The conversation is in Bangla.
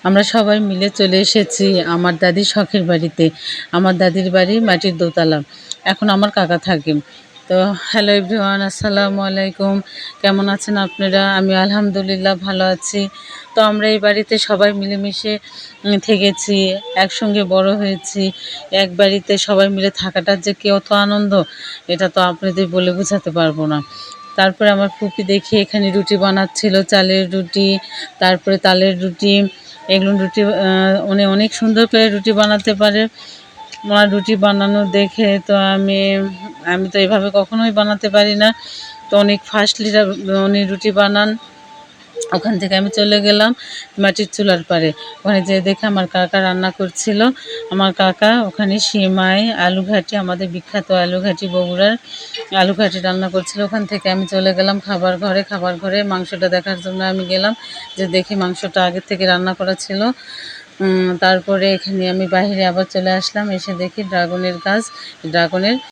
আমরা সবাই মিলে চলে এসেছি আমার দাদির শখের বাড়িতে। আমার দাদির বাড়ি মাটির দোতলা। এখন আমার কাকা থাকে। তো হ্যালো এভরিওয়ান, আসসালামু আলাইকুম। কেমন আছেন আপনারা? আমি আলহামদুলিল্লাহ ভালো আছি। তো আমরা এই বাড়িতে সবাই মিলেমিশে থেকেছি, একসঙ্গে বড় হয়েছি। এক বাড়িতে সবাই মিলে থাকাটার যে কত আনন্দ, এটা তো আপনাদের বলে বোঝাতে পারবো না। তারপরে আমার ফুপি দেখি এখানে রুটি বানাচ্ছিল, চালের রুটি, তারপরে তালের রুটি। এগুলো রুটি উনি অনেক সুন্দর করে রুটি বানাতে পারে। ওনার রুটি বানানো দেখে তো আমি তো এভাবে কখনোই বানাতে পারি না। তো অনেক ফাস্টলি উনি রুটি বানান। ওখান থেকে আমি চলে গেলাম মাটির চুলার পাড়ে। ওখানে যেয়ে দেখে আমার কাকা রান্না করছিল। আমার কাকা ওখানে সিমাই, আলু ঘাটি, আমাদের বিখ্যাত আলু ঘাটি, বগুড়ার আলু ঘাটি রান্না করছিল। ওখান থেকে আমি চলে গেলাম খাবার ঘরে। খাবার ঘরে মাংসটা দেখার জন্য আমি গেলাম, যে দেখি মাংসটা আগের থেকে রান্না করা ছিল। তারপরে এখানে আমি বাইরে আবার চলে আসলাম, এসে দেখি ড্রাগনের গাছ, ড্রাগনের